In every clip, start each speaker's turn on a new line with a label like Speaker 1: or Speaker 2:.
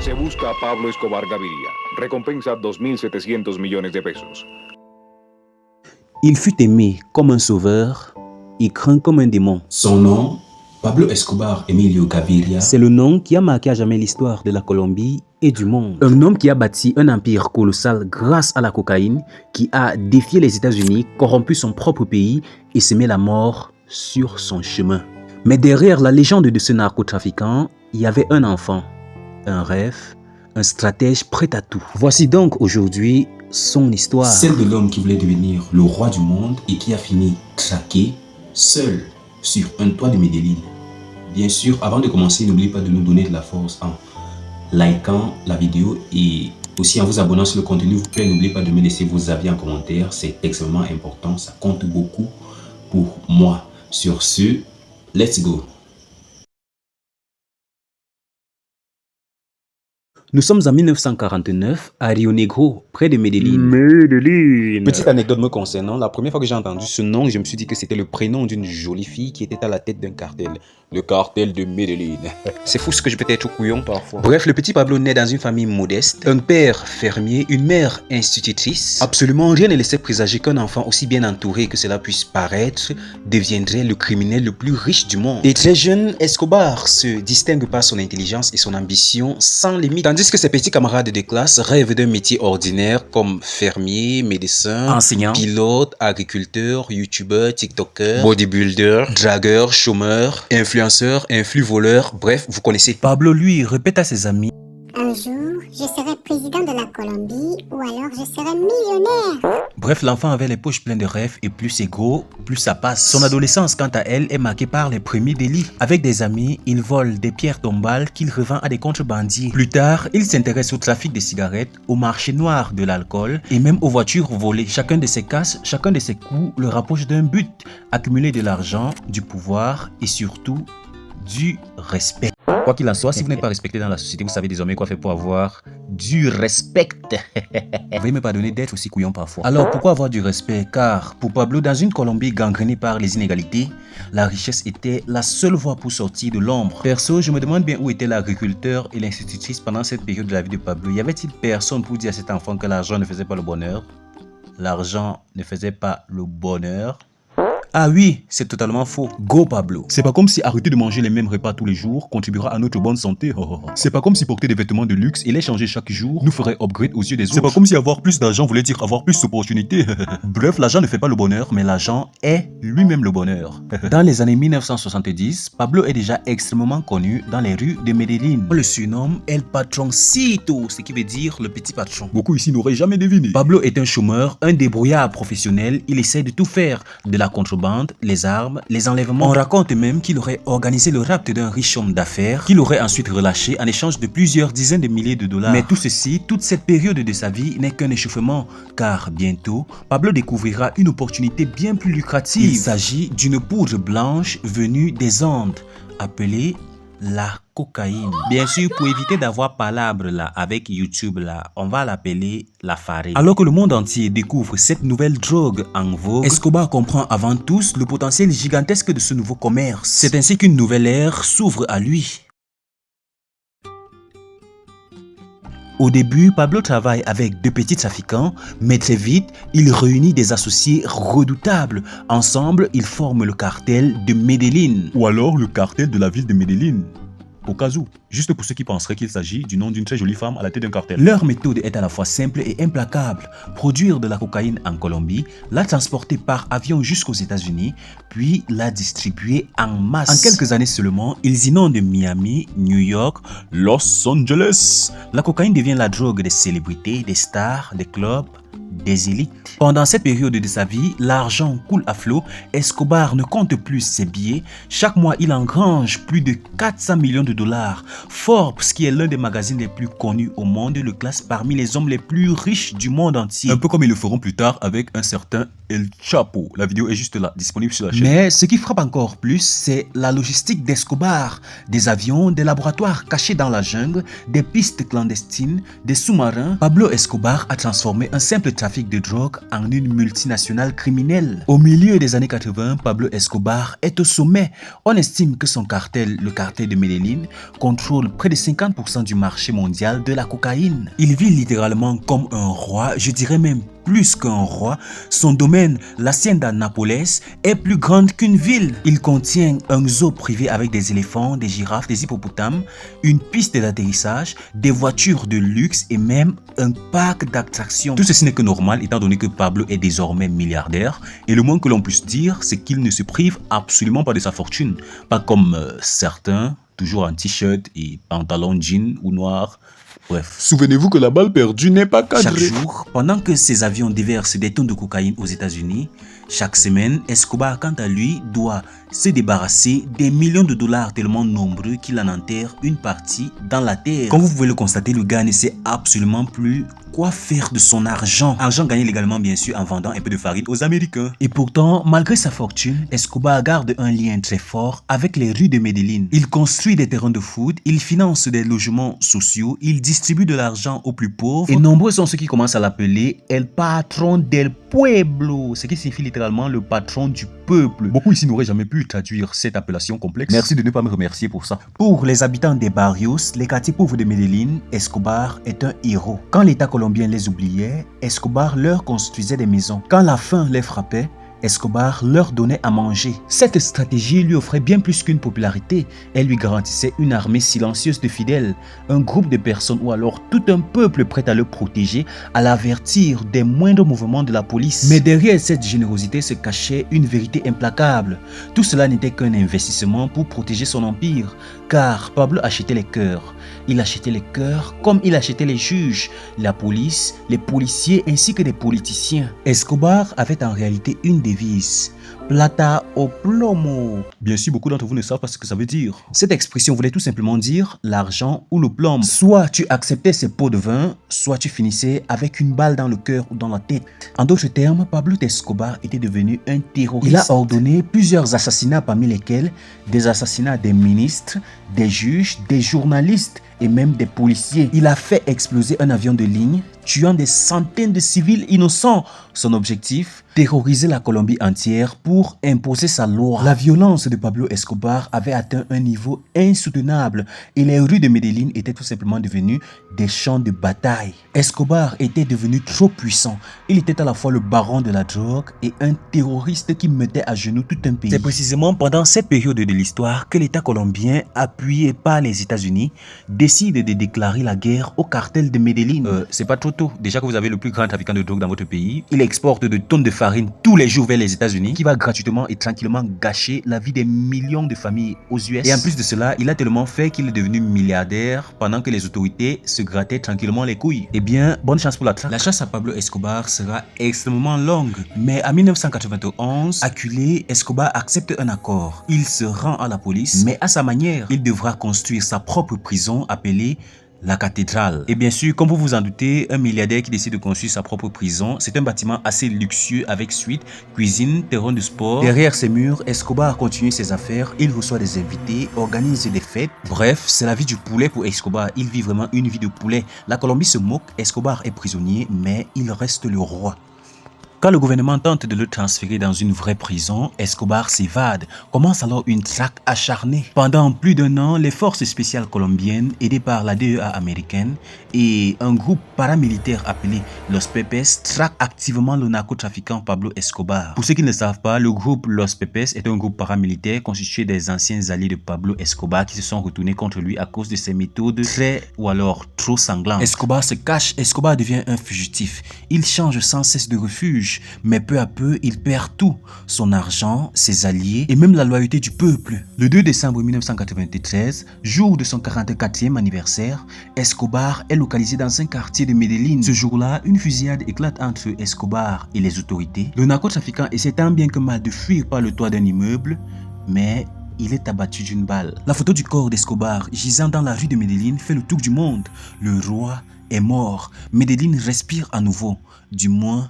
Speaker 1: Se busca a Pablo Escobar Gaviria. Recompensa 2.700 millones de pesos.
Speaker 2: Il fut aimé comme un sauveur et craint comme un démon.
Speaker 3: Son nom, Pablo Escobar Emilio Gaviria,
Speaker 2: c'est le nom qui a marqué à jamais l'histoire de la Colombie et du monde. Un homme qui a bâti un empire colossal grâce à la cocaïne, qui a défié les États-Unis, corrompu son propre pays et semé la mort sur son chemin. Mais derrière la légende de ce narcotrafiquant, il y avait un enfant, un rêve, un stratège prêt à tout. Voici donc aujourd'hui son histoire.
Speaker 3: Celle de l'homme qui voulait devenir le roi du monde et qui a fini traqué, seul, sur un toit de Medellín. Bien sûr, avant de commencer, n'oubliez pas de nous donner de la force en likant la vidéo et aussi en vous abonnant sur le contenu. Vous plaît, n'oubliez pas de me laisser vos avis en commentaire. C'est extrêmement important, ça compte beaucoup pour moi. Sur ce, let's go!
Speaker 2: Nous sommes en 1949 à Rio Negro, près de Medellín. Petite anecdote me concernant, la première fois que j'ai entendu ce nom, je me suis dit que c'était le prénom d'une jolie fille qui était à la tête d'un cartel. Le cartel de Medellín. C'est fou ce que je peux être couillon parfois. Bref, le petit Pablo naît dans une famille modeste, un père fermier, une mère institutrice. Absolument rien ne laissait présager qu'un enfant aussi bien entouré que cela puisse paraître deviendrait le criminel le plus riche du monde. Et très jeune, Escobar se distingue par son intelligence et son ambition sans limite. Tandis que ses petits camarades de classe rêvent d'un métier ordinaire comme fermier, médecin, enseignant, pilote, agriculteur, youtubeur, tiktoker, bodybuilder, dragueur, chômeur, influenceur, influ-voleur, bref, vous connaissez. Pablo, lui, répète à ses amis:
Speaker 4: un jour, je serai président de la Colombie ou alors je serai millionnaire.
Speaker 2: Bref, l'enfant avait les poches pleines de rêves et plus c'est gros, plus ça passe. Son adolescence, quant à elle, est marquée par les premiers délits. Avec des amis, il vole des pierres tombales qu'il revend à des contrebandiers. Plus tard, il s'intéresse au trafic de cigarettes, au marché noir de l'alcool et même aux voitures volées. Chacun de ses casses, chacun de ses coups le rapproche d'un but: accumuler de l'argent, du pouvoir et surtout du respect. Quoi qu'il en soit, si vous n'êtes pas respecté dans la société, vous savez désormais quoi faire pour avoir du respect. Veuillez me pardonner d'être aussi couillon parfois. Alors pourquoi avoir du respect? Car pour Pablo, dans une Colombie gangrénée par les inégalités, la richesse était la seule voie pour sortir de l'ombre. Perso, je me demande bien où était l'agriculteur et l'institutrice pendant cette période de la vie de Pablo. Y avait-il personne pour dire à cet enfant que l'argent ne faisait pas le bonheur? L'argent ne faisait pas le bonheur. Ah oui, c'est totalement faux. Go Pablo. C'est pas comme si arrêter de manger les mêmes repas tous les jours contribuera à notre bonne santé. C'est pas comme si porter des vêtements de luxe et les changer chaque jour nous ferait upgrade aux yeux des autres. C'est pas comme si avoir plus d'argent voulait dire avoir plus d'opportunités. Bref, l'argent ne fait pas le bonheur, mais l'argent est lui-même le bonheur. Dans les années 1970, Pablo est déjà extrêmement connu dans les rues de Medellín. On le surnomme El Patroncito, ce qui veut dire le petit patron. Beaucoup ici n'auraient jamais deviné. Pablo est un chômeur, un débrouillard professionnel. Il essaie de tout faire, de la contrebande, les armes, les enlèvements. On raconte même qu'il aurait organisé le rapt d'un riche homme d'affaires qu'il aurait ensuite relâché en échange de plusieurs dizaines de milliers de dollars. Mais tout ceci, toute cette période de sa vie n'est qu'un échauffement, car bientôt, Pablo découvrira une opportunité bien plus lucrative. Il s'agit d'une poudre blanche venue des Andes, appelée la cocaïne. Bien sûr, pour éviter d'avoir palabre là avec YouTube là, on va l'appeler la farine. Alors que le monde entier découvre cette nouvelle drogue en vogue, Escobar comprend avant tous le potentiel gigantesque de ce nouveau commerce. C'est ainsi qu'une nouvelle ère s'ouvre à lui. Au début, Pablo travaille avec deux petits trafiquants, mais très vite, il réunit des associés redoutables. Ensemble, ils forment le cartel de Medellín. Ou alors le cartel de la ville de Medellín. Au cas où, juste pour ceux qui penseraient qu'il s'agit du nom d'une très jolie femme à la tête d'un cartel. Leur méthode est à la fois simple et implacable. Produire de la cocaïne en Colombie, la transporter par avion jusqu'aux États-Unis, puis la distribuer en masse. En quelques années seulement, ils inondent Miami, New York, Los Angeles. La cocaïne devient la drogue des célébrités, des stars, des clubs, des élites. Pendant cette période de sa vie, l'argent coule à flot. Escobar ne compte plus ses billets. Chaque mois, il engrange plus de 400 millions de dollars. Forbes, qui est l'un des magazines les plus connus au monde, le classe parmi les hommes les plus riches du monde entier. Un peu comme ils le feront plus tard avec un certain El Chapo. La vidéo est juste là, disponible sur la chaîne. Mais ce qui frappe encore plus, c'est la logistique d'Escobar. Des avions, des laboratoires cachés dans la jungle, des pistes clandestines, des sous-marins. Pablo Escobar a transformé un simple trafic de drogue en une multinationale criminelle. Au milieu des années 80, Pablo Escobar est au sommet. On estime que son cartel, le cartel de Medellín, contrôle près de 50% du marché mondial de la cocaïne. Il vit littéralement comme un roi, je dirais même plus qu'un roi. Son domaine, l'Hacienda Nápoles, est plus grande qu'une ville. Il contient un zoo privé avec des éléphants, des girafes, des hippopotames, une piste d'atterrissage, des voitures de luxe et même un parc d'attractions. Tout ceci n'est que normal étant donné que Pablo est désormais milliardaire et le moins que l'on puisse dire, c'est qu'il ne se prive absolument pas de sa fortune. Pas comme certains, toujours en t-shirt et pantalon jean ou noir. Bref. Souvenez-vous que la balle perdue n'est pas cadrée. Chaque jour, pendant que ses avions déversent des tonnes de cocaïne aux États-Unis, chaque semaine, Escobar, quant à lui, doit se débarrasser des millions de dollars tellement nombreux qu'il en enterre une partie dans la terre. Comme vous pouvez le constater, le gars ne sait absolument plus quoi faire de son argent. Argent gagné légalement, bien sûr, en vendant un peu de farine aux Américains. Et pourtant, malgré sa fortune, Escobar garde un lien très fort avec les rues de Medellín. Il construit des terrains de foot, il finance des logements sociaux, il distribue de l'argent aux plus pauvres. Et nombreux sont ceux qui commencent à l'appeler El Patron del Pueblo, ce qui signifie littéralement le patron du peuple. Beaucoup ici n'auraient jamais pu traduire cette appellation complexe. Merci de ne pas me remercier pour ça. Pour les habitants des barrios, les quartiers pauvres de Medellín, Escobar est un héros. Quand l'État colombien les oubliait, Escobar leur construisait des maisons. Quand la faim les frappait, Escobar leur donnait à manger. Cette stratégie lui offrait bien plus qu'une popularité. Elle lui garantissait une armée silencieuse de fidèles, un groupe de personnes ou alors tout un peuple prêt à le protéger, à l'avertir des moindres mouvements de la police. Mais derrière cette générosité se cachait une vérité implacable. Tout cela n'était qu'un investissement pour protéger son empire, car Pablo achetait les cœurs. Il achetait les cœurs comme il achetait les juges, la police, les policiers ainsi que des politiciens. Escobar avait en réalité une devise: plata o plomo. Bien sûr, beaucoup d'entre vous ne savent pas ce que ça veut dire. Cette expression voulait tout simplement dire l'argent ou le plomb. Soit tu acceptais ces pots de vin, soit tu finissais avec une balle dans le cœur ou dans la tête. En d'autres termes, Pablo Escobar était devenu un terroriste. Il a ordonné plusieurs assassinats, parmi lesquels des assassinats des ministres, des juges, des journalistes et même des policiers. Il a fait exploser un avion de ligne, tuant des centaines de civils innocents. Son objectif, terroriser la Colombie entière pour imposer sa loi. La violence de Pablo Escobar avait atteint un niveau insoutenable et les rues de Medellín étaient tout simplement devenues des champs de bataille. Escobar était devenu trop puissant. Il était à la fois le baron de la drogue et un terroriste qui mettait à genoux tout un pays. C'est précisément pendant cette période de l'histoire que l'État colombien, appuyé par les États-Unis, décide de déclarer la guerre au cartel de Medellín. C'est pas trop tôt. Déjà que vous avez le plus grand trafiquant de drogue dans votre pays, il exporte de tonnes de farine tous les jours vers les États-Unis, qui va gratuitement et tranquillement gâcher la vie des millions de familles aux US. Et en plus de cela, il a tellement fait qu'il est devenu milliardaire pendant que les autorités se grattaient tranquillement les couilles. Eh bien, bonne chance pour la traque. La chasse à Pablo Escobar sera extrêmement longue. Mais en 1991, acculé, Escobar accepte un accord. Il se rend à la police, mais à sa manière. Il devra construire sa propre prison appelée la cathédrale. Et bien sûr, comme vous vous en doutez, un milliardaire qui décide de construire sa propre prison, c'est un bâtiment assez luxueux avec suite, cuisine, terrain de sport. Derrière ces murs, Escobar continue ses affaires, il reçoit des invités, organise des fêtes. Bref, c'est la vie du poulet pour Escobar. Il vit vraiment une vie de poulet. La Colombie se moque, Escobar est prisonnier, mais il reste le roi. Quand le gouvernement tente de le transférer dans une vraie prison, Escobar s'évade. Commence alors une traque acharnée. Pendant plus d'un an, les forces spéciales colombiennes, aidées par la DEA américaine et un groupe paramilitaire appelé Los Pepes, traquent activement le narcotrafiquant Pablo Escobar. Pour ceux qui ne le savent pas, le groupe Los Pepes est un groupe paramilitaire constitué des anciens alliés de Pablo Escobar qui se sont retournés contre lui à cause de ses méthodes très ou alors trop sanglantes. Escobar se cache, Escobar devient un fugitif. Il change sans cesse de refuge. Mais peu à peu, il perd tout, son argent, ses alliés et même la loyauté du peuple. Le 2 décembre 1993, jour de son 44e anniversaire, Escobar est localisé dans un quartier de Medellín. Ce jour-là, une fusillade éclate entre Escobar et les autorités. Le narcotrafiquant essaie tant bien que mal de fuir par le toit d'un immeuble, mais il est abattu d'une balle. La photo du corps d'Escobar gisant dans la rue de Medellín fait le tour du monde. Le roi est mort. Medellín respire à nouveau, du moins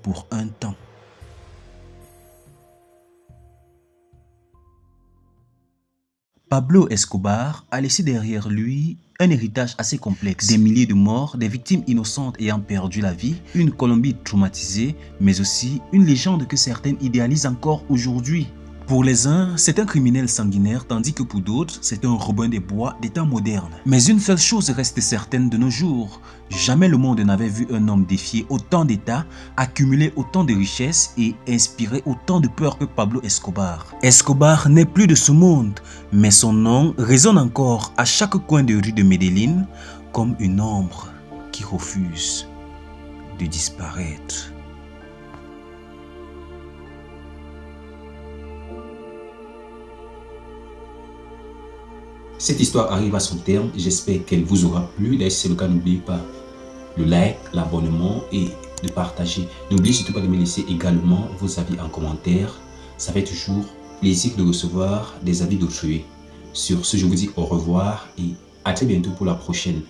Speaker 2: pour un temps. Pablo Escobar a laissé derrière lui un héritage assez complexe. Des milliers de morts, des victimes innocentes ayant perdu la vie, une Colombie traumatisée, mais aussi une légende que certains idéalisent encore aujourd'hui. Pour les uns, c'est un criminel sanguinaire, tandis que pour d'autres, c'est un Robin des Bois des temps modernes. Mais une seule chose reste certaine de nos jours. Jamais le monde n'avait vu un homme défier autant d'États, accumuler autant de richesses et inspirer autant de peur que Pablo Escobar. Escobar n'est plus de ce monde, mais son nom résonne encore à chaque coin de rue de Medellín comme une ombre qui refuse de disparaître.
Speaker 3: Cette histoire arrive à son terme. J'espère qu'elle vous aura plu. D'ailleurs, si c'est le cas, n'oubliez pas le like, l'abonnement et de partager. N'oubliez surtout pas de me laisser également vos avis en commentaire. Ça fait toujours plaisir de recevoir des avis d'autrui. Sur ce, je vous dis au revoir et à très bientôt pour la prochaine.